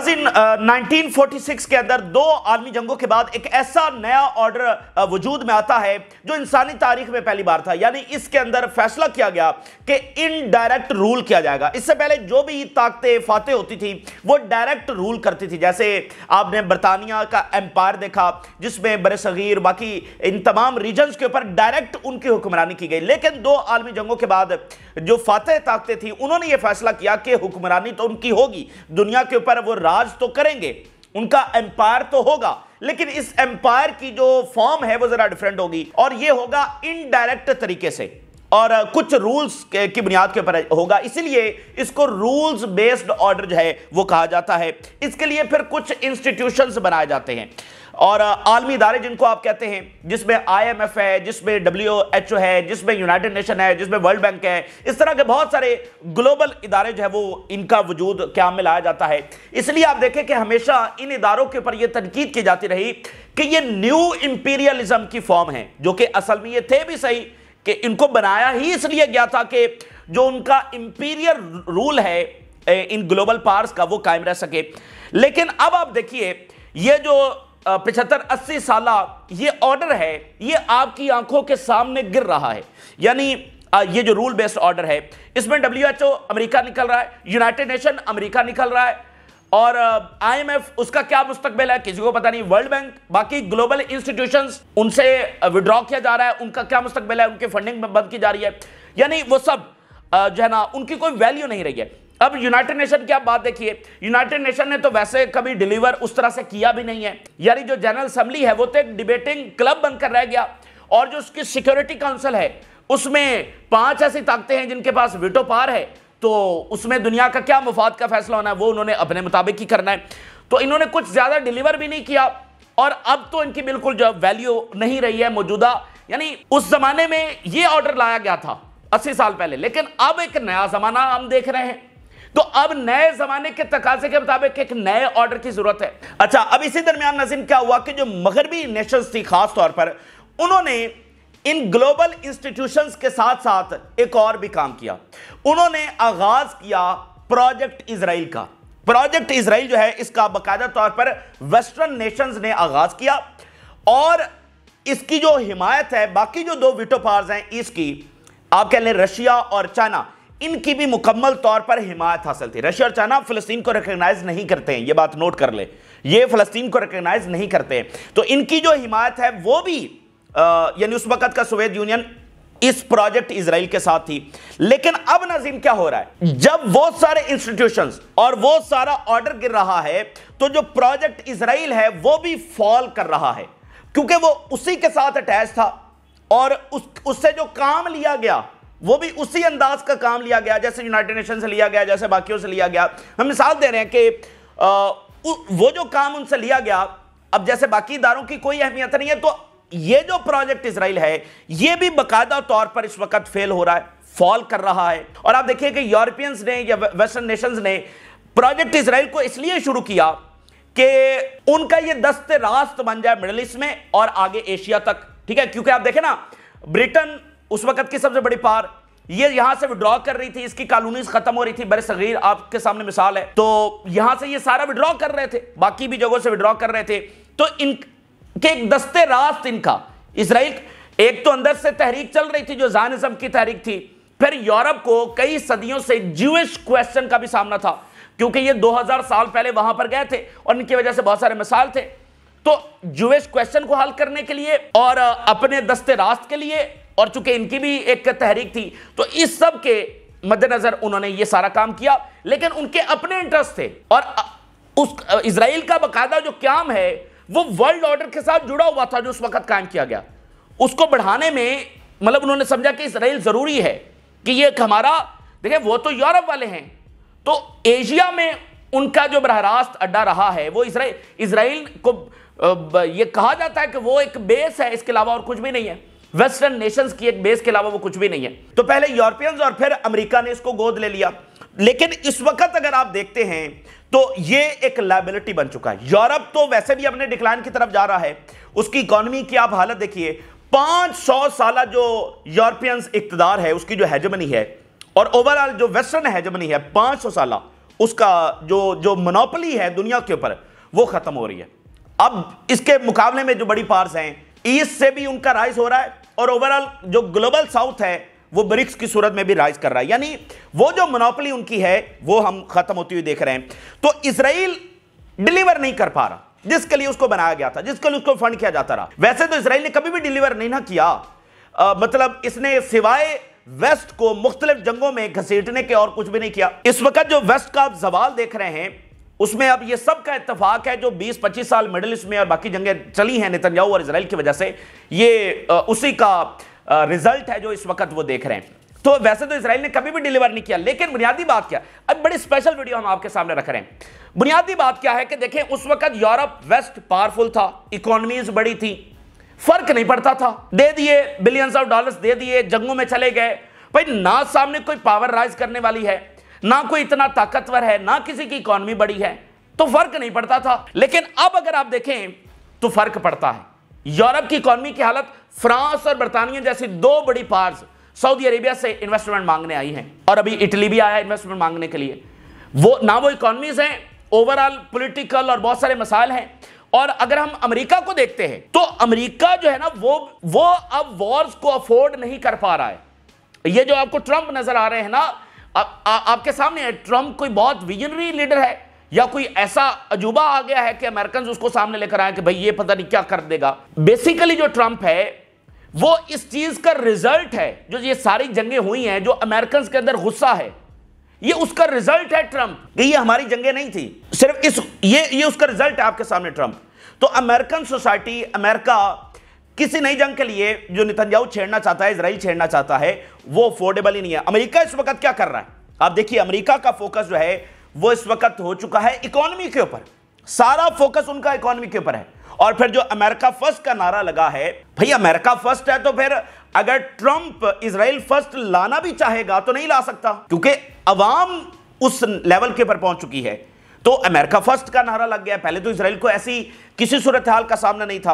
नाज़रीन, 1946 के अंदर दो आलमी जंगों के बाद एक ऐसा नया ऑर्डर वजूद में आता है जो इंसानी तारीख में पहली बार था। यानी इसके अंदर फैसला किया गया कि इनडायरेक्ट रूल किया जाएगा। इससे पहले जो भी ताकतें फाते होती थी वो डायरेक्ट रूल करती थी। जैसे आपने बरतानिया का एम्पायर देखा जिसमें बरसगीर बाकी इन तमाम रीजन्स के ऊपर डायरेक्ट उनकी हुक्मरानी की गई। लेकिन दो आलमी जंगों के बाद जो फाते ताकतें थी उन्होंने ये फैसला किया कि हुक्मरानी तो उनकी होगी, दुनिया के ऊपर वो राज तो करेंगे, उनका एम्पायर तो होगा, लेकिन इस एम्पायर की जो फॉर्म है वो जरा डिफरेंट होगी और ये होगा इनडायरेक्ट तरीके से और कुछ रूल्स की बुनियाद के ऊपर होगा। इसीलिए इसको रूल्स बेस्ड ऑर्डर जो है वो कहा जाता है। इसके लिए फिर कुछ इंस्टीट्यूशंस बनाए जाते हैं और आलमी इदारे जिनको आप कहते हैं, जिसमें IMF है, जिसमें WHO है, जिसमें यूनाइटेड नेशन है, जिसमें वर्ल्ड बैंक है, इस तरह के बहुत सारे ग्लोबल इदारे जो है वो इनका वजूद क्याम में लाया जाता है। इसलिए आप देखें कि हमेशा इन इदारों के ऊपर यह तनकीद की जाती रही कि ये न्यू इंपीरियलिज्म की फॉर्म है, जो कि असल में ये थे भी सही कि इनको बनाया ही इसलिए गया था कि जो उनका इंपीरियल रूल है इन ग्लोबल पावर्स का वो कायम रह सके। लेकिन अब आप देखिए ये जो 75-80 साल ये ऑर्डर है ये आपकी आंखों के सामने गिर रहा है। यानी ये जो रूल बेस्ड ऑर्डर है इसमें WHO अमेरिका निकल रहा है, यूनाइटेड नेशन अमेरिका निकल रहा है और IMF उसका क्या मुस्तकबिल है किसी को पता नहीं, वर्ल्ड बैंक बाकी ग्लोबल इंस्टीट्यूशंस उनसे विड्रॉ किया जा रहा है, उनका क्या मुस्तकबिल है, उनकी फंडिंग बंद की जा रही है। यानी वो सब जो है ना उनकी कोई वैल्यू नहीं रही है। अब यूनाइटेड नेशन की आप बात देखिए, यूनाइटेड नेशन ने तो वैसे कभी डिलीवर उस तरह से किया भी नहीं है। यानी जो जनरल असेंबली है वो तो एक डिबेटिंग क्लब बनकर रह गया और जो उसकी सिक्योरिटी काउंसिल है उसमें 5 ऐसी ताकतें हैं जिनके पास वीटो पावर है, तो उसमें दुनिया का क्या मुफाद का फैसला होना है वो उन्होंने अपने मुताबिक ही करना है। तो इन्होंने कुछ ज्यादा डिलीवर भी नहीं किया और अब तो इनकी बिल्कुल जो वैल्यू नहीं रही है मौजूदा। यानी उस जमाने में ये ऑर्डर लाया गया था 80 साल पहले, लेकिन अब एक नया जमाना हम देख रहे हैं, तो अब नए जमाने के तकाजे के मुताबिक एक नए ऑर्डर की जरूरत है। अच्छा, अब इसी दरमियान नाज़रीन क्या हुआ कि जो मगरबी नेशंस थी खास तौर पर उन्होंने इन ग्लोबल इंस्टीट्यूशंस के साथ साथ एक और भी काम किया। उन्होंने आगाज किया प्रोजेक्ट इजराइल का। प्रोजेक्ट इजराइल जो है इसका बाकायदा तौर पर वेस्टर्न नेशंस ने आगाज किया और इसकी जो हिमायत है बाकी जो दो वीटो पावर्स हैं इसकी, आप कह लें रशिया और चाइना, इनकी भी मुकम्मल तौर पर हिमायत हासिल थी। रशिया और चाइना फिलिस्तीन को रिकॉग्नाइज नहीं करते हैं, ये बात नोट कर ले, ये फिलिस्तीन को रिकॉग्नाइज नहीं करते हैं। तो इनकी जो हिमायत है वो भी यानी उस वक्त का सोवियत यूनियन इस प्रोजेक्ट इजराइल के साथ थी। लेकिन अब नाज़रीन क्या हो रहा है, जब वो सारे इंस्टीट्यूशंस और वो सारा ऑर्डर गिर रहा है तो जो प्रोजेक्ट इजराइल है वो भी फॉल कर रहा है, क्योंकि वो उसी के साथ अटैच था और उससे जो काम लिया गया वो भी उसी अंदाज का काम लिया गया जैसे यूनाइटेड नेशन से लिया गया, जैसे बाकियों से लिया गया। हम मिसाल दे रहे हैं कि वो जो काम उनसे लिया गया, अब जैसे बाकी इदारों की कोई अहमियत नहीं है, तो ये जो प्रोजेक्ट इजराइल है ये भी बाकायदा तौर पर इस वक्त फेल हो रहा है, फॉल कर रहा है। और आप देखिए कि यूरोपियंस ने या वेस्टर्न नेशंस ने प्रोजेक्ट इजराइल को इसलिए शुरू किया कि उनका ये दस्ते रास्त बन जाए मिडिल ईस्ट में और आगे एशिया तक, ठीक है। क्योंकि आप देखें ना, ब्रिटेन उस वक्त की सबसे बड़ी पावर, ये यहां से विड्रॉ कर रही थी, इसकी कॉलोनीज खत्म हो रही थी, बरसगीर आपके सामने मिसाल है, तो यहां से ये सारा विड्रॉ कर रहे थे, बाकी भी जगहों से विड्रॉ कर रहे थे। तो इनके एक दस्ते रास्त इनका इजराइल, एक तो अंदर से तहरीक चल रही थी जो ज़ायनिज़्म की तहरीक थी, फिर यूरोप को कई सदियों से ज्यूइश क्वेश्चन का भी सामना था क्योंकि ये 2000 साल पहले वहां पर गए थे और इनकी वजह से बहुत सारे मिसाल थे। तो ज्यूइश क्वेश्चन को हल करने के लिए और अपने दस्ते रास्त के लिए, और चूंकि इनकी भी एक तहरीक थी, तो इस सब के मद्देनजर उन्होंने ये सारा काम किया। लेकिन उनके अपने इंटरेस्ट थे और उस इजराइल का बाकायदा जो क्याम है वो वर्ल्ड ऑर्डर के साथ जुड़ा हुआ था जो उस वक्त कायम किया गया। उसको बढ़ाने में मतलब उन्होंने समझा कि इजराइल जरूरी है कि ये हमारा, देखिए वो तो यूरोप वाले हैं, तो एशिया में उनका जो बरह रास्त अड्डा रहा है वो इजराइल को ये कहा जाता है कि वो एक बेस है, इसके अलावा और कुछ भी नहीं है। वेस्टर्न नेशंस की एक बेस के अलावा वो कुछ भी नहीं है। तो पहले यूरोपियंस और फिर अमेरिका ने इसको गोद ले लिया। लेकिन इस वक्त अगर आप देखते हैं तो ये एक लायबिलिटी बन चुका है। यूरोप तो वैसे भी अपने डिक्लाइन की तरफ जा रहा है, उसकी इकोनॉमी की आप हालत देखिए, 500 साल जो यूरोपियंस इक्तदार है उसकी जो हेजेमनी है और ओवरऑल जो वेस्टर्न हेजेमनी है 500 साल, उसका जो मोनोपोली है दुनिया के ऊपर वो खत्म हो रही है। अब इसके मुकाबले में जो बड़ी पावर्स हैं, ईस्ट से भी उनका राइज हो रहा है और ओवरऑल जो ग्लोबल साउथ है वो ब्रिक्स की सूरत में भी राइज कर रहा है, यानी वो जो मोनोपोली उनकी है वो हम खत्म होती हुई देख रहे हैं। तो इजराइल डिलीवर नहीं कर पा रहा जिसके लिए उसको बनाया गया था, जिसके लिए उसको फंड किया जाता रहा। वैसे तो इजराइल ने कभी भी डिलीवर नहीं ना किया, मतलब इसने सिवाय वेस्ट को मुख्तलिफ जंगों में घसीटने के और कुछ भी नहीं किया। इस वक्त जो वेस्ट का आप सवाल देख रहे हैं उसमें अब ये सब का इत्तेफाक है, जो 20-25 साल मिडिल ईस्ट में और बाकी जंगें चली हैं नेतन्याहू और इजराइल की वजह से, ये उसी का रिजल्ट है जो इस वक्त वो देख रहे हैं। तो वैसे तो इजराइल ने कभी भी डिलीवर नहीं किया, लेकिन बुनियादी बात क्या, अब बड़ी स्पेशल वीडियो हम आपके सामने रख रहे हैं। बुनियादी बात क्या है कि देखें, उस वक्त यूरोप वेस्ट पावरफुल था, इकोनॉमीज बड़ी थी, फर्क नहीं पड़ता था, दे दिए बिलियंस ऑफ डॉलर्स, दे दिए, जंगों में चले गए। भाई ना सामने कोई पावर राइज करने वाली है, ना कोई इतना ताकतवर है, ना किसी की इकोनॉमी बड़ी है, तो फर्क नहीं पड़ता था। लेकिन अब अगर आप देखें तो फर्क पड़ता है। यूरोप की इकोनॉमी की हालत, फ्रांस और बर्तानिया जैसी दो बड़ी पावर्स सऊदी अरेबिया से इन्वेस्टमेंट मांगने आई हैं, और अभी इटली भी आया इन्वेस्टमेंट मांगने के लिए। वो ना वो इकोनॉमीज हैं, ओवरऑल पॉलिटिकल और बहुत सारे मसाइल हैं। और अगर हम अमेरिका को देखते हैं तो अमेरिका जो है ना वो अब वॉर्स को अफोर्ड नहीं कर पा रहा है। ये जो आपको ट्रंप नजर आ रहे हैं ना, आपके सामने है, ट्रंप कोई बहुत विजनरी लीडर है या कोई ऐसा अजूबा आ गया है कि अमेरिकन उसको सामने लेकर आए कि भाई ये पता नहीं क्या कर देगा। बेसिकली जो ट्रंप है वो इस चीज का रिजल्ट है, जो ये सारी जंगें हुई हैं, जो अमेरिकन के अंदर गुस्सा है, ये उसका रिजल्ट है ट्रंप, कि ये हमारी जंगें नहीं थी, सिर्फ ये उसका रिजल्ट है आपके सामने ट्रंप। तो अमेरिकन सोसाइटी, अमेरिका किसी नई जंग के लिए जो नेतन्याहू छेड़ना चाहता है, इजराइल छेड़ना चाहता है, वो अफोर्डेबल ही नहीं है। अमेरिका इस वक्त क्या कर रहा है, आप देखिए, अमेरिका का फोकस जो है वो इस वक्त हो चुका है इकोनॉमी के ऊपर, सारा फोकस उनका इकोनॉमी के ऊपर है। और फिर जो अमेरिका फर्स्ट का नारा लगा है, भाई अमेरिका फर्स्ट है, तो फिर अगर ट्रंप इजराइल फर्स्ट लाना भी चाहेगा तो नहीं ला सकता, क्योंकि अवाम उस लेवल के ऊपर पहुंच चुकी है। तो अमेरिका फर्स्ट का नारा लग गया। पहले तो इजराइल को ऐसी किसी सूरत हाल का सामना नहीं था।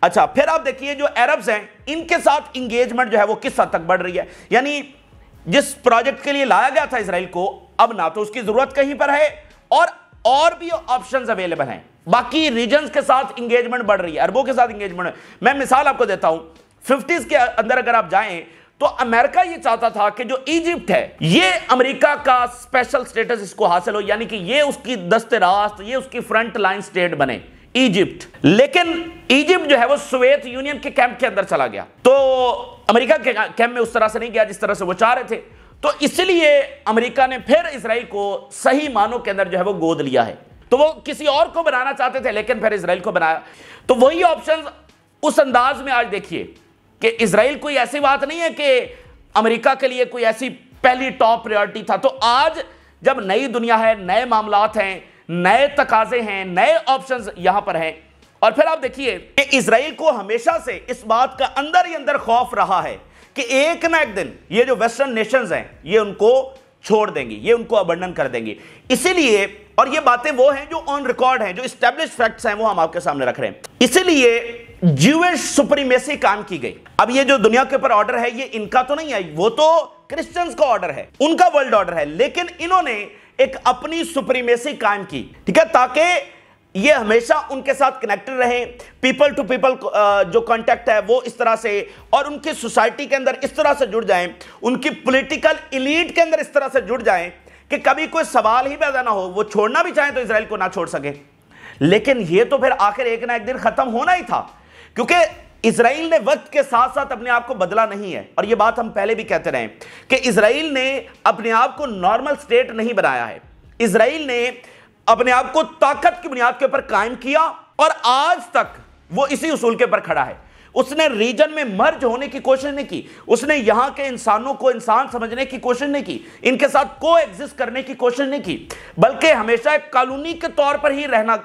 अच्छा, फिर आप देखिए जो अरब्स हैं, इनके साथ इंगेजमेंट जो है वो किस हद तक बढ़ रही है। यानी जिस प्रोजेक्ट के लिए लाया गया था इजराइल को, अब ना तो उसकी जरूरत कहीं पर है और भी ऑप्शंस अवेलेबल हैं। बाकी रीजन्स के साथ इंगेजमेंट बढ़ रही है, अरबों के साथ इंगेजमेंट। मैं मिसाल आपको देता हूं, 50s के अंदर अगर आप जाएं तो अमेरिका ये चाहता था कि जो इजिप्ट है, ये अमेरिका का स्पेशल स्टेटस इसको हासिल हो, यानी कि ये उसकी दस्ते रास्त, ये उसकी फ्रंट लाइन स्टेट बने इजिप्ट। लेकिन इजिप्ट जो है वो सोवियत यूनियन के कैंप के अंदर चला गया, तो अमेरिका के कैंप में उस तरह से नहीं गया जिस तरह से वो चाह रहे थे। तो इसलिए अमेरिका ने फिर इजराइल को सही मानों के अंदर जो है वो गोद लिया है। तो वो किसी और को बनाना चाहते थे, लेकिन फिर इजराइल को बनाया। तो वही ऑप्शन उस अंदाज में आज देखिए कि इजराइल कोई ऐसी बात नहीं है कि अमेरिका के लिए कोई ऐसी पहली टॉप प्रायोरिटी था। तो आज जब नई दुनिया है, नए मामलात हैं, नए तकाजे हैं, नए ऑप्शंस यहां पर हैं, और फिर आप देखिए कि इजराइल को हमेशा से इस बात का अंदर ही अंदर खौफ रहा है कि एक ना एक दिन ये जो वेस्टर्न नेशंस हैं ये उनको छोड़ देंगी, ये उनको अबंडन कर देंगी। इसीलिए, और ये बातें वो हैं जो ऑन रिकॉर्ड हैं, जो एस्टैब्लिश फैक्ट्स हैं, वो हम आपके सामने रख रहे हैं। इसीलिए ज्यूइश सुप्रीमेसी काम की गई। अब ये जो दुनिया के ऊपर ऑर्डर है, ये इनका तो नहीं है, वो तो क्रिश्चियंस का ऑर्डर है, उनका वर्ल्ड ऑर्डर है, लेकिन इन्होंने एक अपनी सुप्रीमेसी कायम की, ठीक है, ताकि ये हमेशा उनके साथ कनेक्टेड रहे, पीपल टू पीपल जो कांटेक्ट है वो इस तरह से, और उनकी सोसाइटी के अंदर इस तरह से जुड़ जाएं, उनकी पॉलिटिकल एलीट के अंदर इस तरह से जुड़ जाएं कि कभी कोई सवाल ही पैदा ना हो, वो छोड़ना भी चाहें तो इजराइल को ना छोड़ सके। लेकिन ये तो फिर आखिर एक ना एक दिन खत्म होना ही था, क्योंकि इजराइल ने वक्त के साथ साथ अपने आप को बदला नहीं है। और ये बात हम पहले भी कहते रहे कि इजराइल ने अपने आप को नॉर्मल स्टेट नहीं बनाया है, इजराइल ने अपने आप को ताकत की बुनियाद के ऊपर कायम किया, और आज तक वो इसी उसूल के ऊपर खड़ा है। उसने रीजन में मर्ज होने की कोशिश नहीं की, उसने यहां के इंसानों को इंसान समझने की कोशिश नहीं की, इनके साथ को एग्जिस्ट करने की कोशिश नहीं की, बल्कि हमेशा एक कॉलोनी के तौर पर ही रहना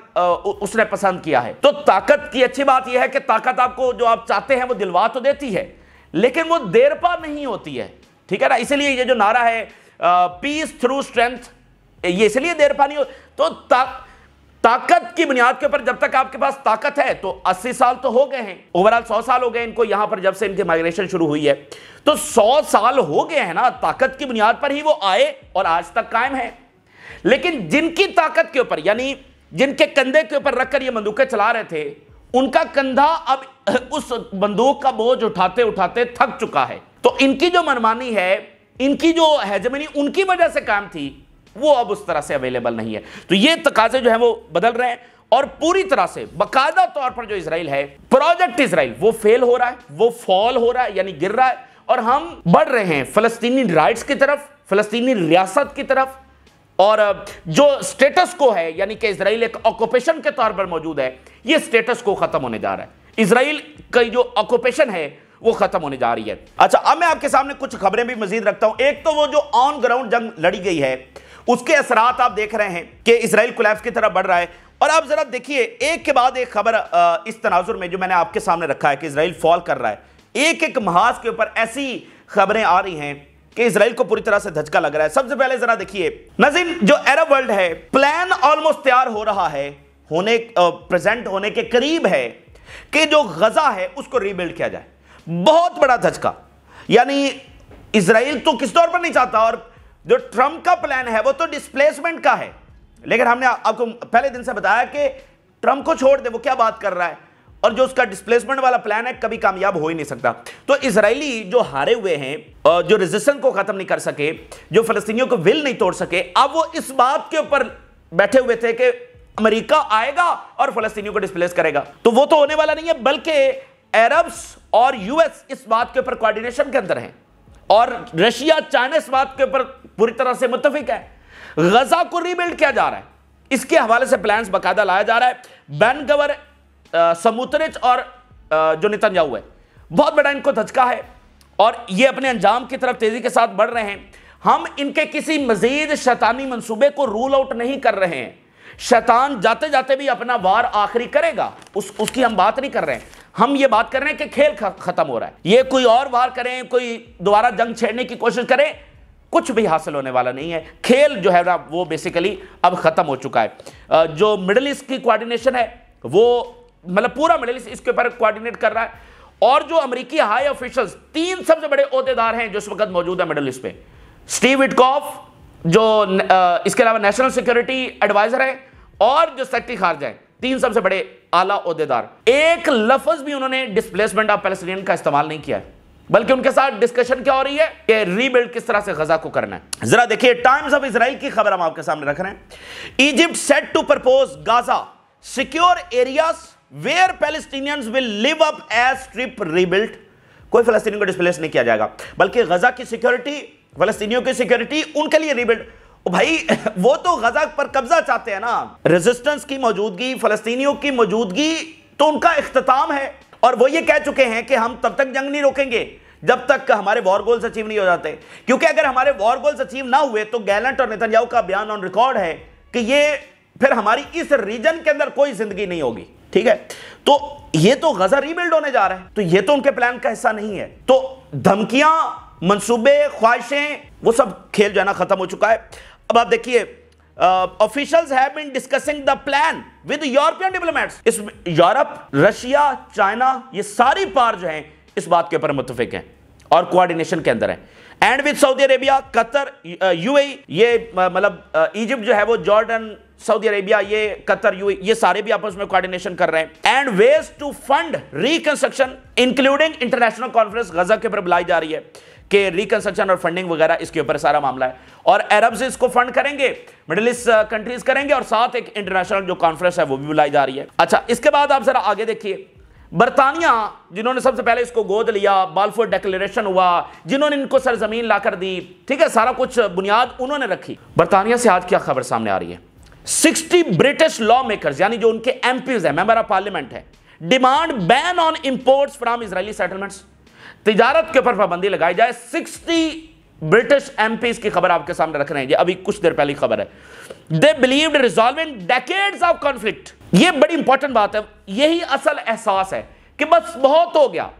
उसने पसंद किया है। तो ताकत की अच्छी बात यह है कि ताकत आपको जो आप चाहते हैं वो दिलवा तो देती है, लेकिन वो देर पा नहीं होती है, ठीक है ना। इसलिए ये जो नारा है पीस थ्रू स्ट्रेंथ, ये इसलिए देर पा नहीं हो। तो ताकत की बुनियाद के ऊपर जब तक आपके पास ताकत है, तो 80 साल तो हो गए हैं, ओवरऑल 100 साल हो गए इनको यहां पर, जब से इनकी माइग्रेशन शुरू हुई है, तो 100 साल हो गए हैं ना, ताकत की बुनियाद पर ही वो आए और आज तक कायम है। लेकिन जिनकी ताकत के ऊपर, यानी जिनके कंधे के ऊपर रखकर ये बंदूकें चला रहे थे, उनका कंधा अब उस बंदूक का बोझ उठाते उठाते थक चुका है। तो इनकी जो मनमानी है, इनकी जो हेजेमनी उनकी वजह से काम थी, वो अब उस तरह से अवेलेबल नहीं है। तो ये तकाजे जो है वो बदल रहे हैं और पूरी तरह से बाकायदा तौर पर जो इजराइल है, प्रोजेक्ट इजराइल, वो फेल हो रहा है, वो फॉल हो रहा है, यानी गिर रहा है। और हम बढ़ रहे हैं फलस्तीनी राइट्स की तरफ, फलस्तीनी रियासत की तरफ, और जो स्टेटस को है, यानी कि इजराइल एक ऑक्यूपेशन के तौर पर मौजूद है, ये स्टेटस को खत्म होने जा रहा है। इजराइल का जो ऑक्यूपेशन है वो खत्म होने जा रही है। अच्छा, अब मैं आपके सामने कुछ खबरें भी मजीद रखता हूं। एक तो वो जो ऑन ग्राउंड जंग लड़ी गई है, उसके असरात आप देख रहे हैं कि इजराइल कोलैप्स की तरफ बढ़ रहा है। और आप जरा देखिए, एक के बाद एक खबर इस तनाजुर में जो मैंने आपके सामने रखा है कि इजराइल फॉल कर रहा है, एक एक महाज के ऊपर ऐसी खबरें आ रही हैं कि इजराइल को पूरी तरह से धचका लग रहा है। सबसे पहले जरा देखिए नाज़रीन, जो अरब वर्ल्ड है, प्लान ऑलमोस्ट तैयार हो रहा है, प्रेजेंट होने के करीब है कि जो गजा है उसको रीबिल्ड किया जाए। बहुत बड़ा धचका, यानी इजराइल तो किस तौर पर नहीं चाहता, और जो ट्रंप का प्लान है वो तो डिस्प्लेसमेंट का है। लेकिन हमने आपको पहले दिन से बताया कि ट्रंप को छोड़ दे, वो क्या बात कर रहा है, और जो उसका डिस्प्लेसमेंट वाला प्लान है कभी कामयाब हो ही नहीं सकता। तो इजरायली जो हारे हुए हैं, जो रेजिस्टेंस को खत्म नहीं कर सके, जो फलस्तीनियों को विल नहीं तोड़ सके, अब वो इस बात के ऊपर बैठे हुए थे कि अमेरिका आएगा और फलस्तीनियों को डिस्प्लेस करेगा। तो वो तो होने वाला नहीं है, बल्कि अरब्स और यूएस इस बात के ऊपर कोऑर्डिनेशन के अंदर हैं, और रशिया चाइना इस बात के ऊपर पूरी तरह से मुत्तफिक है। गजा को रीबिल्ड किया जा रहा है, इसके हवाले से प्लान्स बाकायदा लाया जा रहा है। बेन गवर, समूतरिच और जो नेतन्याहू है, बहुत बड़ा इनको धचका है और ये अपने अंजाम की तरफ तेजी के साथ बढ़ रहे हैं। हम इनके किसी मजीद शैतानी मंसूबे को रूल आउट नहीं कर रहे हैं। शैतान जाते जाते भी अपना वार आखिरी करेगा, उसकी हम बात नहीं कर रहे हैं। हम ये बात कर रहे हैं कि खेल खत्म हो रहा है। ये कोई और वार करें, कोई दोबारा जंग छेड़ने की कोशिश करें, कुछ भी हासिल होने वाला नहीं है। खेल जो है ना वो बेसिकली अब खत्म हो चुका है। जो मिडिल ईस्ट की कोऑर्डिनेशन है, वो मतलब पूरा मिडिल ईस्ट इसके ऊपर कोऑर्डिनेट कर रहा है। और जो अमेरिकी हाई ऑफिशियल्स, 3 सबसे बड़े ओहदेदार हैं जो इस वक्त मौजूद है मिडिल ईस्ट पे, स्टीव विटकॉफ जो इसके अलावा नेशनल सिक्योरिटी एडवाइजर है, और जो सेक्रेटरी खारजा है, 3 सबसे बड़े आला ओहदेदार, एक लफ्ज भी उन्होंने डिस्प्लेसमेंट ऑफ पैलेस्टीनियन का इस्तेमाल नहीं किया है, बल्कि उनके साथ डिस्कशन क्या हो रही है कि रीबिल्ड किस तरह से गजा को करना है। जरा देखिए, टाइम्स ऑफ इजराइल की खबर हम आपके सामने रख रहे हैं। Egypt set to propose Gaza secure areas where Palestinians will live up as strip rebuild. कोई फलस्तीनियों को डिस्प्लेस नहीं किया जाएगा, बल्कि गजा की सिक्योरिटी, फलस्तीनियों की सिक्योरिटी, उनके लिए रीबिल्ड। भाई वो तो गजा पर कब्जा चाहते हैं ना। रेजिस्टेंस की मौजूदगी, फलस्तीनियों की मौजूदगी तो उनका इख्तिताम है, और वो ये कह चुके हैं कि हम तब तक जंग नहीं रोकेंगे जब तक हमारे वॉर गोल्स अचीव नहीं हो जाते। क्योंकि अगर हमारे वॉर गोल्स अचीव ना हुए तो गैलेंट और नेतन्याहू का बयान ऑन रिकॉर्ड है कि ये फिर हमारी इस रीजन के अंदर कोई जिंदगी नहीं होगी। ठीक है, तो ये तो गजा रीबिल्ड होने जा रहा है, तो ये तो उनके प्लान का हिस्सा नहीं है। तो धमकियां, मंसूबे, ख्वाहिशें, वो सब खेल जो है ना खत्म हो चुका है। अब आप देखिए, officials have been discussing the plan with European diplomats. इस यूरोप, रशिया, चाइना, ये सारी पार जो हैं इस बात के ऊपर मुत्तफिक हैं और कोऑर्डिनेशन के अंदर हैं। And with Saudi Arabia, Qatar, UAE, ये मतलब इजिप्ट जो है वो जॉर्डन, सऊदी अरेबिया, ये कतर, यूएई, ये सारे भी आपस में कोऑर्डिनेशन कर रहे हैं। And ways to fund reconstruction including international conference Gaza के ऊपर बुलाई जा रही है कि रिकंस्ट्रक्शन और फंडिंग वगैरह इसके ऊपर सारा मामला है। और अरब्स इसको फंड करेंगे, मिडिल ईस्ट कंट्रीज करेंगे, और साथ एक इंटरनेशनल जो कॉन्फ्रेंस है वो भी बुलाई जा रही है। अच्छा, इसके बाद आप जरा आगे देखिए, बरतानिया जिन्होंने सबसे पहले इसको गोद लिया, बाल्फोर डिक्लेरेशन हुआ, जिन्होंने इनको सरजमीन लाकर दी, ठीक है, सारा कुछ बुनियाद उन्होंने रखी। बरतानिया से आज क्या खबर सामने आ रही है? 60 ब्रिटिश लॉ मेकर्स, यानी जो उनके एमपीज है, मेंबर ऑफ पार्लियामेंट है, demand ban on imports from Israeli settlements. तिजारत के ऊपर पाबंदी लगाई जाए। 60 ब्रिटिश एमपीज की खबर आपके सामने रख रहे हैं, ये अभी कुछ देर पहले खबर है। They believed resolving decades of conflict. ये बड़ी इंपॉर्टेंट बात है, यही असल एहसास है कि बस बहुत हो गया।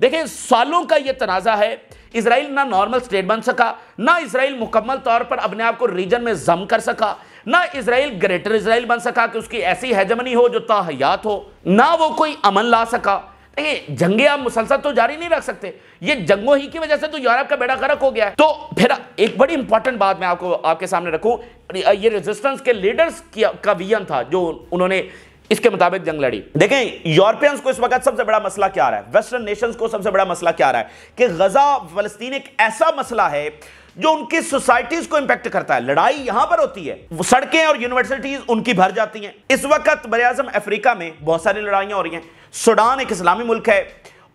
देखिए, सालों का ये तनाजा है, इजराइल ना नॉर्मल स्टेट बन सका, ना इजराइल मुकम्मल तौर पर अपने आप को रीजन में जम कर सका, ना इजराइल ग्रेटर इजराइल बन सका कि उसकी ऐसी हेजमनी हो जो ताहयात हो, ना वो कोई अमन ला सका। जंगे आप मुसलसल तो जारी नहीं रख सकते, ये जंगों ही की वजह से तो यूरोप का बेड़ा गर्क हो गया है। तो फिर एक बड़ी इंपॉर्टेंट बात मैं आपके सामने रखूं, ये रेजिस्टेंस के लीडर्स का विजन था जो उन्होंने इसके मुताबिक जंग लड़ी। देखें यूरोपियंस को इस वक्त सबसे बड़ा मसला क्या आ रहा है, वेस्टर्न नेशंस को सबसे बड़ा मसला क्या आ रहा है कि गजा फलस्तीन एक ऐसा मसला है जो उनकी सोसाइटीज को इंपैक्ट करता है। लड़ाई यहां पर होती है, सड़कें और यूनिवर्सिटीज उनकी भर जाती हैं। इस वक्त बरआज़म अफ्रीका में बहुत सारी लड़ाइयां हो रही हैं। सूडान एक इस्लामी मुल्क है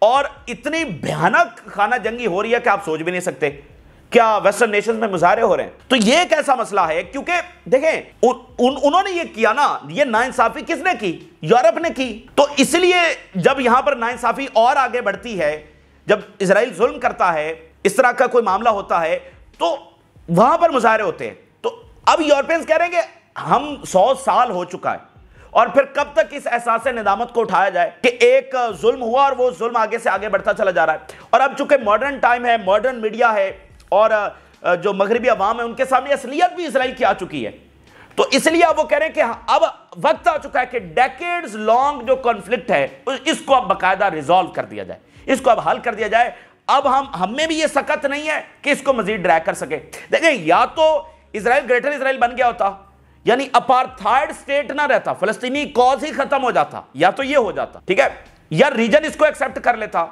और इतनी भयानक खाना जंगी हो रही है कि आप सोच भी नहीं सकते। क्या वेस्टर्न नेशंस में मुजाहरे हो रहे हैं? तो ये एक ऐसा मसला है क्योंकि देखें उन्होंने ये किया ना, ये नाइंसाफी किसने की? यूरोप ने की। तो इसलिए जब यहां पर नाइंसाफी और आगे बढ़ती है, जब इजराइल जुल्म करता है, इस तरह का कोई मामला होता है, तो वहां पर मुजाहरे होते हैं। तो अब यूरोपियंस कह रहे हैं कि हम 100 साल हो चुका है और फिर कब तक इस एहसास निदामत को उठाया जाए कि एक जुल्म हुआ और वो जुल्म आगे से आगे बढ़ता चला जा रहा है। और अब चूंकि मॉडर्न टाइम है, मॉडर्न मीडिया है और जो मगरबी अवाम है उनके सामने असलियत भी इसराइल की आ चुकी है, तो इसलिए अब वो कह रहे हैं कि अब वक्त आ चुका है कि डेकेड्स लॉन्ग जो कॉन्फ्लिक्ट है इसको अब बाकायदा रिजॉल्व कर दिया जाए, इसको अब हल कर दिया जाए। अब हम में भी ये सकत नहीं है कि इसको मजीद ड्रैग कर सके। देखें, या तो इजराइल ग्रेटर इजराइल बन गया होता, यानी अपार्थाइड स्टेट ना रहता, फलस्तीनी कॉज ही खत्म हो जाता, या तो ये हो जाता, ठीक है, या रीजन इसको एक्सेप्ट कर लेता,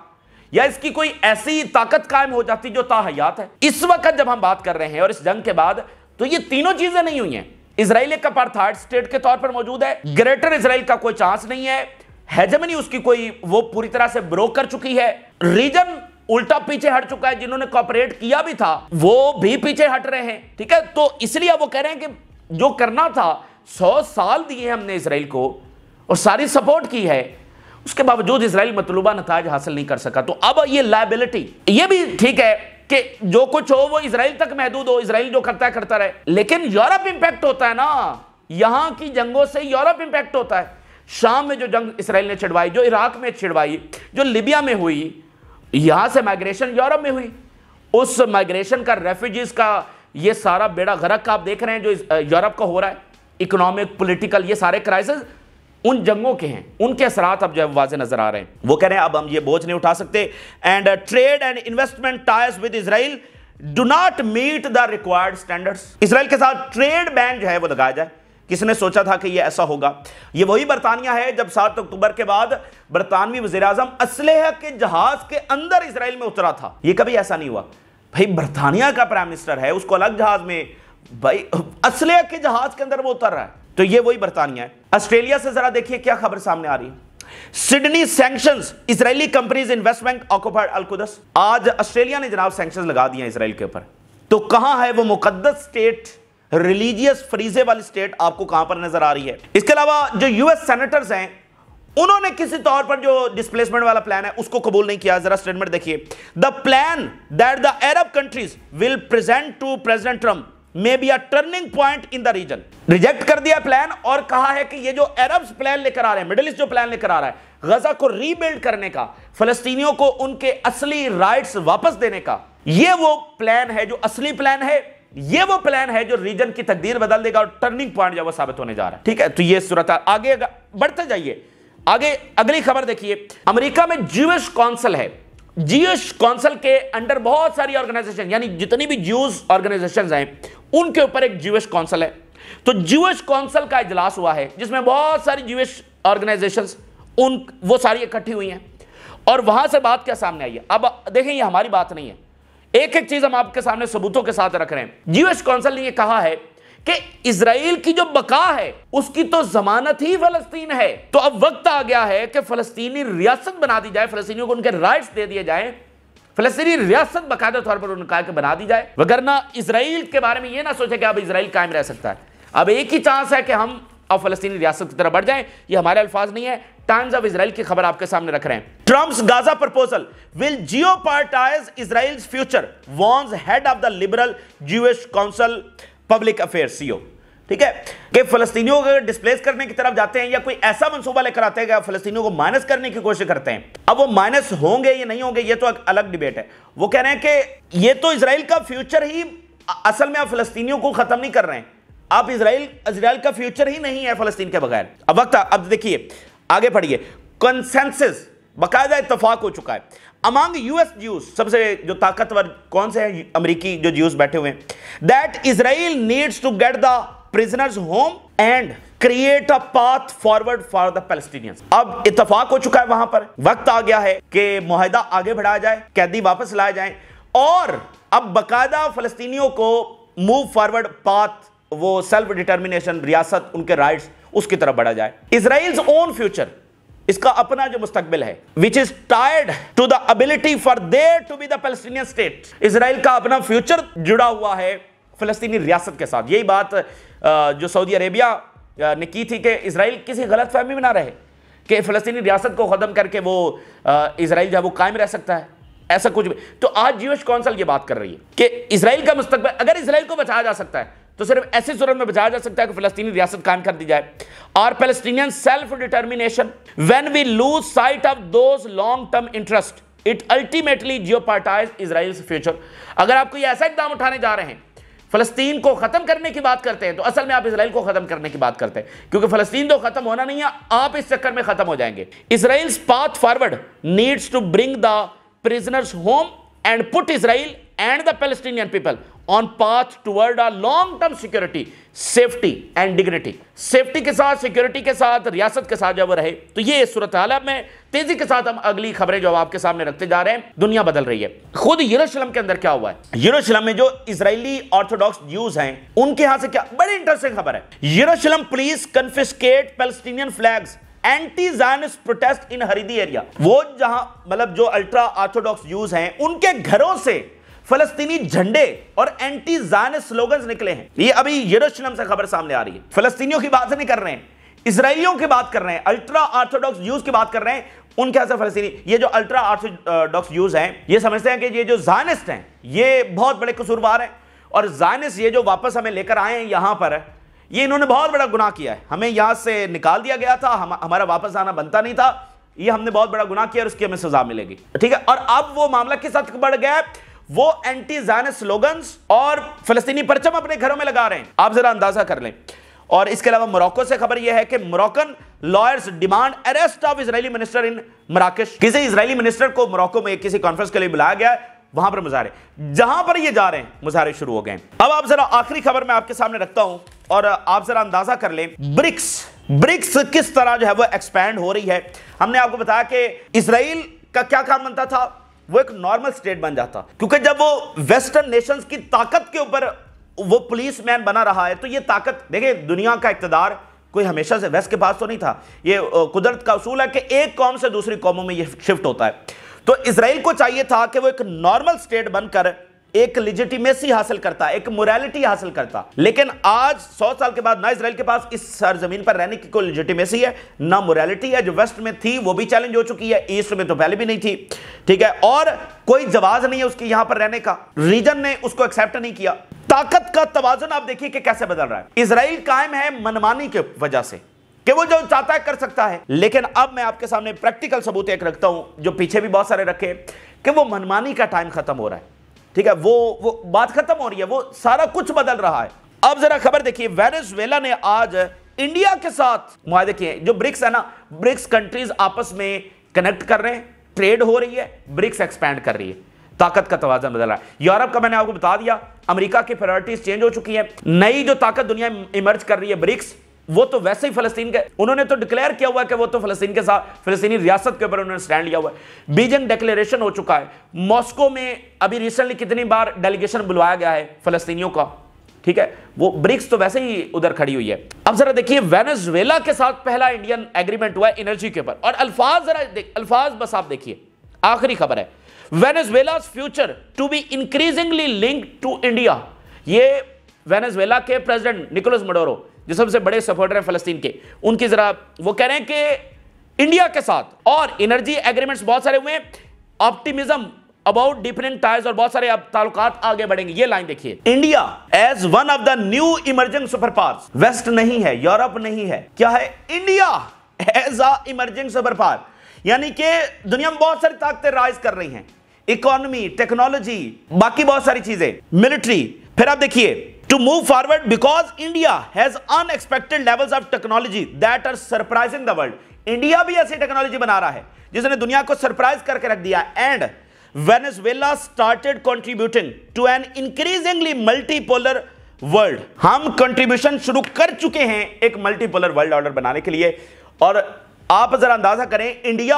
या इसकी कोई ऐसी ताकत कायम हो जाती जो ताहयात है। इस वक्त जब हम बात कर रहे हैं और इस जंग के बाद, तो ये तीनों चीजें नहीं हुई हैं। इजराइल एक अपार्थाइड स्टेट के तौर पर मौजूद है, ग्रेटर इजराइल का कोई चांस नहीं है, हेजेमनी उसकी कोई वो पूरी तरह से ब्रोक कर चुकी है, रीजन उल्टा पीछे हट चुका है, जिन्होंने कॉपरेट किया भी था वो भी पीछे हट रहे हैं, ठीक है। तो इसलिए वो कह रहे हैं कि जो करना था 100 साल दिए हमने इसराइल को और सारी सपोर्ट की है, उसके बावजूद इसराइल मतलूबा नताज हासिल नहीं कर सका। तो अब ये लायबिलिटी, ये भी ठीक है कि जो कुछ हो वो इसराइल तक महदूद हो, इसराइल जो करता है करता रहे, लेकिन यूरोप इंपैक्ट होता है ना, यहां की जंगों से यूरोप इंपैक्ट होता है। शाम में जो जंग इसराइल ने छिड़वाई, जो इराक में छिड़वाई, जो लिबिया में हुई, यहां से माइग्रेशन यूरोप में हुई, उस माइग्रेशन का, रेफ्यूजीज का ये सारा बेड़ा गर्क आप देख रहे हैं जो यूरोप का हो रहा है, इकोनॉमिक पॉलिटिकल ये सारे क्राइसिस उन जंगों के हैं, उनके असरात अब जो है वाज़े नजर आ रहे हैं। वो कह रहे हैं अब हम ये बोझ नहीं उठा सकते and trade and investment ties with Israel do not meet the required standards. Israel के साथ ट्रेड बैन जो है वो लगाया जाए। किसने सोचा था कि ये ऐसा होगा? ये वही बरतानिया है जब 7 अक्टूबर के बाद बरतानवी वज़ीर-ए-आज़म असलहे के जहाज के अंदर इसराइल में उतरा था। ये कभी ऐसा नहीं हुआ भाई, बरतानिया का प्राइम मिनिस्टर है, उसको अलग जहाज में, भाई असलहे के जहाज के अंदर वो उतर रहा है। तो ये वही बरतानिया है। ऑस्ट्रेलिया से जरा देखिए क्या खबर सामने आ रही है। Sydney sanctions Israeli companies investment occupied Al Quds. आज ऑस्ट्रेलिया ने जनाब सैंक्शंस लगा दिए इसराइल के ऊपर। तो कहां है वो मुकद्दस स्टेट, रिलीजियस फ्रीजे वाली स्टेट, आपको कहां पर नजर आ रही है? इसके अलावा जो यूएस सेनेटर्स हैं उन्होंने किसी तौर पर जो डिस्प्लेसमेंट वाला प्लान है उसको कबूल नहीं किया। जरा स्टेटमेंट देखिए। The plan that the Arab countries will present to president Trump may be a turning point in the region. Reject कर दिया प्लान और कहा है कि ये जो अरब्स प्लान लेकर आ रहे हैं, मिडिल ईस्ट जो प्लान लेकर आ रहा है गजा को रीबिल्ड करने का, फलस्तीनियों को उनके असली राइट्स वापस देने का, ये वो प्लान है जो असली प्लान है, ये वो प्लान है जो रीजन की तकदीर बदल देगा और टर्निंग पॉइंट जो वो साबित होने जा रहा है। ठीक है, तो ये सूरत आगे बढ़ते जाइए। आगे अगली खबर देखिए। अमेरिका में ज्यूइश काउंसिल है। ज्यूइश काउंसिल के अंडर बहुत सारी ऑर्गेनाइजेशन, यानी जितनी भी ज्यूज ऑर्गेनाइजेशंस हैं उनके ऊपर एक ज्यूइश काउंसिल है। तो ज्यूइश काउंसिल का इजलास हुआ है जिसमें बहुत सारी ज्यूइश ऑर्गेनाइजेशंस वो सारी इकट्ठी हुई हैं और वहां से बात क्या सामने आई है। अब देखें, ये हमारी बात नहीं है, एक एक चीज हम आपके सामने सबूतों के साथ रख रहे हैं। ज्यूइश काउंसिल ने यह कहा है कि इजराइल की जो बका है उसकी तो जमानत ही फलस्तीन है। तो अब वक्त आ गया है कि फलस्तीनी रियासत बना दी जाए, फलस्तीनियों को उनके राइट्स दे दिए जाएं, फलस्तीनी रियासत बाकायदा तौर पर उनका बना दी जाए, वगरना इजराइल के बारे में यह ना सोचे कि अब इजराइल कायम रह सकता है। अब एक ही चांस है कि हम अब फलस्तीनी रियासत की तरफ बढ़ जाएं। ये हमारे अल्फाज नहीं है, टाइम्स ऑफ इजराइल की खबर आपके सामने रख रहे हैं। Trump's Gaza proposal will jeopardize Israel's future, warns head of the liberal Jewish council public affairs CEO. ठीक है, कि फलस्तीनियों को डिस्प्लेस करने की तरफ जाते हैं या कोई ऐसा मंसूबा लेकर आते हैं कि फलस्तीनियों को माइनस करने की कोशिश करते हैं। अब वो माइनस होंगे या नहीं होंगे ये तो अलग डिबेट है। वो कह रहे हैं कि ये तो इजराइल का फ्यूचर ही, असल में आप फलस्तीनियों को खत्म नहीं कर रहे हैं, आप इजराइल का फ्यूचर ही नहीं है फलस्तीन के बगैर। अब वक्त, अब देखिए आगे पढ़िए। कंसेंसस बाकायदा इत्तेफाक हो चुका है अमंग यूएस ज्यूज, सबसे जो ताकतवर कौन से हैं अमेरिकी जो ज्यूज बैठे हुए हैं, that Israel needs to get the prisoners home and create a path forward for the Palestinians. अब इत्तेफाक हो चुका है, वहां पर वक्त आ गया है कि मुआहिदा आगे बढ़ाया जाए, कैदी वापस लाए जाएं और अब बाकायदा फलस्तीनियों को मूव फॉरवर्ड पाथ, वो सेल्फ डिटर्मिनेशन, रियासत, उनके राइट्स, उसकी तरफ बढ़ा जाए। इजराइल्स ओन फ्यूचर, इसका अपना जो मुस्तकबिल है, which is tied to the ability for there to be the Palestinian state. Israel का अपना फ्यूचर जुड़ा हुआ है फिलिस्तीनी रियासत के साथ। यही बात जो सऊदी अरेबिया ने की थी कि इजराइल किसी गलत फहमी में ना रहे कि फिलिस्तीनी रियासत को खत्म करके वो इजराइल जब वो कायम रह सकता है, ऐसा कुछ भी। तो आज जीएस काउंसिल ये बात कर रही है कि इजराइल का मुस्तकबिल, अगर इजराइल को बचाया जा सकता है तो सिर्फ ऐसी सूरत में बचाया जा सकता है कि फिलिस्तीनी रियासत कायम कर दी जाए। और Palestinian self determination, when we lose sight of those long term interest, it ultimately jeopardize Israel's future. अगर आप कोई ऐसा इकदाम उठाने जा रहे हैं, फलस्तीन को खत्म करने की बात करते हैं, तो असल में आप इजराइल को खत्म करने की बात करते हैं, क्योंकि फलस्तीन तो खत्म होना नहीं है, आप इस चक्कर में खत्म हो जाएंगे। Israel's path forward needs to bring the prisoners home and put Israel and the Palestinian people on path toward a long-term security, safety and dignity। Safety के साथ, सिक्योरिटी के साथ, रियासत के साथ जब वो रहे, तो ये सूरत हाल है। में तेजी के साथ हम अगली खबरें जो आपके सामने रखते जा रहे हैं। दुनिया बदल रही है। खुद यरूशलेम के अंदर क्या हुआ है, यरूशलेम में जो इजरायली ऑर्थोडॉक्स ज्यूज हैं उनके यहां से क्या बड़ी इंटरेस्टिंग खबर है। यरूशलेम police confiscate Palestinian flags, anti Zionist protest in Haredi area. वो जहां मतलब जो अल्ट्रा ऑर्थोडॉक्स यूज हैं उनके घरों से फलस्तीनी झंडे और एंटी ज़ायनिस्ट स्लोगन्स निकले हैं। ये अभी यरूशलेम से खबर सामने आ रही है। फलस्तीनियों की बात नहीं कर रहे हैं, इजराइलियों की बात कर रहे हैं, अल्ट्रा ऑर्थोडॉक्स यूज की बात कर रहे हैं। उनके से फलस्तीनी, ये जो अल्ट्रा ऑर्थोडॉक्स यूज हैं, ये समझते हैं कि ये जो ज़ायनिस्ट हैं ये बहुत बड़े कसूरवार हैं, और ज़ायनिस्ट ये जो वापस हमें लेकर आए हैं यहां पर, ये इन्होंने बहुत बड़ा गुनाह किया है। हमें यहां से निकाल दिया गया था, हमारा वापस आना बनता नहीं था, ये हमने बहुत बड़ा गुनाह किया और उसकी हमें सजा मिलेगी। ठीक है, और अब वो मामला किस हद तक बढ़ गया, वो एंटी ज़ायनिस्ट स्लोगन्स और फलस्तीनी परचम अपने घरों में लगा रहे हैं। आप जरा अंदाजा कर लें। और इसके अलावा मोरक्को से खबर यह है कि Moroccan lawyers demand arrest of Israeli minister in Marrakesh. किसी इजरायली मिनिस्टर को मोरक्को में किसी कॉन्फ्रेंस के लिए बुलाया गया है, वहां पर मुजाहरे, जहां पर ये जा रहे हैं मुजाहरे शुरू हो गए। अब आप जरा आखिरी खबर मैं आपके सामने रखता हूं और आप जरा अंदाजा कर लें ब्रिक्स किस तरह जो है वो एक्सपैंड हो रही है। हमने आपको बताया कि इजराइल का क्या काम बनता था, वो एक नॉर्मल स्टेट बन जाता, क्योंकि जब वो वेस्टर्न नेशंस की ताकत के ऊपर वो पुलिस मैन बना रहा है, तो ये ताकत, देखिए दुनिया का इक़्तिदार कोई हमेशा से वेस्ट के पास तो नहीं था। ये कुदरत का उसूल है कि एक कौम से दूसरी कौमों में ये शिफ्ट होता है। तो इजराइल को चाहिए था कि वो एक नॉर्मल स्टेट बनकर एक लेजिटिमेसी हासिल करता, एक मोरालिटी हासिल करता। लेकिन आज 100 साल के बाद ना इजराइल के पास इस सरजमीन पर रहने की कोई लेजिटिमेसी है, ना मोरालिटी है। जो वेस्ट में थी वो भी चैलेंज हो चुकी है, ईस्ट में तो पहले भी नहीं थी। ठीक है, और कोई जवाज नहीं है उसकी यहां पर रहने का, रीजन ने उसको एक्सेप्ट नहीं किया। ताकत का तवाजुन आप देखिए कि कैसे बदल रहा है। इजराइल कायम है मनमानी के वजह से कि वो जो चाहता है कर सकता है, लेकिन अब मैं आपके सामने प्रैक्टिकल सबूत एक रखता हूं, जो पीछे भी बहुत सारे रखे, कि वो मनमानी का टाइम खत्म हो रहा है। ठीक है, वो बात खत्म हो रही है, वो सारा कुछ बदल रहा है। अब जरा खबर देखिए, वेनेजुएला ने आज इंडिया के साथ मुआहदे किए। जो ब्रिक्स है ना, ब्रिक्स कंट्रीज आपस में कनेक्ट कर रहे हैं, ट्रेड हो रही है, ब्रिक्स एक्सपैंड कर रही है, ताकत का तवाज़ुन बदल रहा है। यूरोप का मैंने आपको बता दिया, अमेरिका की प्रायोरिटीज चेंज हो चुकी है। नई जो ताकत दुनिया में इमर्ज कर रही है ब्रिक्स, वो तो वैसे ही फलस्तीन के, उन्होंने तो डिक्लेयर किया हुआ है कि वो तो फलस्तीन के साथ, फलस्तीनी रियासत के ऊपर उन्होंने स्टैंड लिया हुआ है। बीजिंग डिक्लेरेशन हो चुका है। मॉस्को में अभी रिसेंटली कितनी बार डेलीगेशन बुलवाया गया है फलस्तीनियों का। ठीक है, वो ब्रिक्स तो वैसे ही उधर खड़ी हुई है। अब जरा देखिए, वेनेजुएला के साथ पहला इंडियन एग्रीमेंट हुआ है एनर्जी के ऊपर। और अल्फाज जरा अल्फाज बस आप देखिए, आखिरी खबर है, वेनेजुएला's future to be increasingly linked to India. ये वेनेजुएला के प्रेसिडेंट निकोलस मडोरो, जो सबसे बड़े सपोर्टर हैं फलस्तीन के, उनकी जरा वो कह रहे हैं कि इंडिया के साथ और एनर्जी एग्रीमेंट्स बहुत सारे हुए, ऑप्टिमिज्म अबाउट डिफरेंट टाइज, और बहुत सारे अब ताल्लुकात आगे बढ़ेंगे। ये लाइन देखिए, India as one of the new emerging superpowers. West नहीं है, यूरोप नहीं है, क्या है, India as a emerging superpower, यानी कि दुनिया में बहुत सारी ताकतें राइज कर रही हैं, इकोनॉमी, टेक्नोलॉजी, बाकी बहुत सारी चीजें, मिलिट्री। फिर आप देखिए, to move forward because India has unexpected levels of technology that are surprising the world. India भी ऐसी टेक्नोलॉजी बना रहा है जिसने दुनिया को सरप्राइज करके रख दिया. And Venezuela started contributing to an increasingly multipolar world. हम कंट्रीब्यूशन शुरू कर चुके हैं एक मल्टीपोलर वर्ल्ड ऑर्डर बनाने के लिए. और आप जरा अंदाजा करें, इंडिया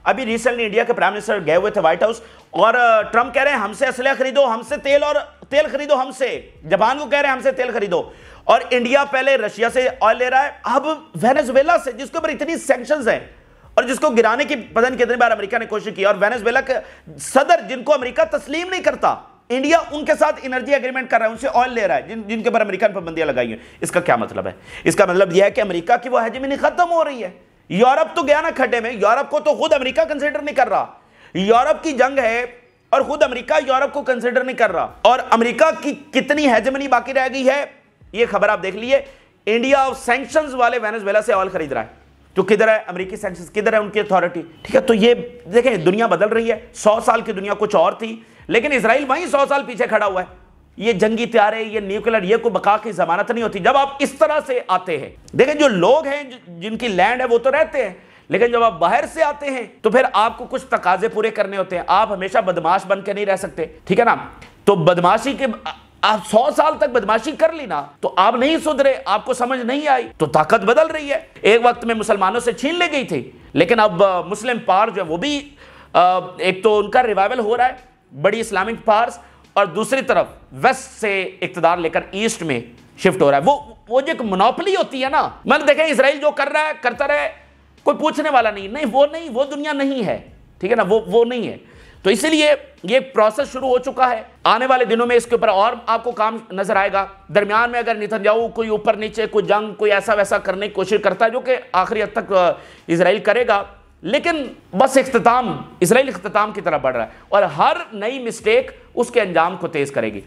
अभी रिसेंटली इंडिया के प्राइम मिनिस्टर गए हुए थे व्हाइट हाउस और ट्रंप कह रहे हैं हमसे असलहा खरीदो, हमसे तेल खरीदो, हमसे. जापान को कह रहे हैं हमसे तेल खरीदो. और इंडिया पहले रशिया से ऑयल ले रहा है, अब वेनेजुएला से, जिसके ऊपर इतनी सैंक्शंस हैं और जिसको गिराने की पता नहीं कितनी बार अमेरिका ने कोशिश की. और वेनेजुएला के सदर जिनको अमेरिका तस्लीम नहीं करता, इंडिया उनके साथ एनर्जी एग्रीमेंट कर रहा है, उनसे ऑयल ले रहा है जिनके ऊपर अमेरिका ने पाबंदियां लगाई हैं. इसका क्या मतलब है? इसका मतलब यह है कि अमेरिका की वो हेजेमनी खत्म हो रही है. यूरोप तो गया ना खड्डे में. यूरोप को तो खुद अमेरिका कंसिडर नहीं कर रहा. यूरोप की जंग है और खुद अमेरिका यूरोप को कंसिडर नहीं कर रहा. और अमेरिका की कितनी हेजेमनी बाकी रह गई है, ये खबर आप देख लीजिए. इंडिया सैंक्शंस वाले वेनेजुएला से ऑयल खरीद रहा है. तो किधर है अमेरिकी सैंक्शंस, किधर है उनकी अथॉरिटी? ठीक है, तो ये देखें, दुनिया बदल रही है. 100 साल की दुनिया कुछ और थी, लेकिन इजराइल वहीं 100 साल पीछे खड़ा हुआ है. ये जंगी तैयारे, ये न्यूक्लियर, ये कोई बका की जमानत नहीं होती जब आप इस तरह से आते हैं. देखें, जो लोग हैं जिनकी लैंड है वो तो रहते हैं, लेकिन जब आप बाहर से आते हैं तो फिर आपको कुछ तकाजे पूरे करने होते हैं. आप हमेशा बदमाश बन के नहीं रह सकते, ठीक है ना. तो बदमाशी के आप 100 साल तक बदमाशी कर ली ना, तो आप नहीं सुधरे, आपको समझ नहीं आई, तो ताकत बदल रही है. एक वक्त में मुसलमानों से छीन ले गई थी, लेकिन अब मुस्लिम पावर जो है वो भी एक तो उनका रिवाइवल हो रहा है, बड़ी इस्लामिक पावर्स, और दूसरी तरफ वेस्ट से इक्तदार लेकर ईस्ट में शिफ्ट हो रहा है. वो जो एक मोनोपोली होती है ना, मतलब देखें इजराइल जो कर रहा है करता रहे, कोई पूछने वाला नहीं, वो दुनिया नहीं है, ठीक है ना, वो नहीं है. तो इसीलिए ये प्रोसेस शुरू हो चुका है. आने वाले दिनों में इसके ऊपर और आपको काम नजर आएगा. दरमियान में अगर नेतन्याहू कोई ऊपर नीचे कोई जंग कोई ऐसा वैसा करने की कोशिश करता है, जो कि आखिरी हद तक इजराइल करेगा, लेकिन बस इख्तिताम इजराइल इख्तिताम की तरफ बढ़ रहा है और हर नई मिस्टेक उसके अंजाम को तेज करेगी.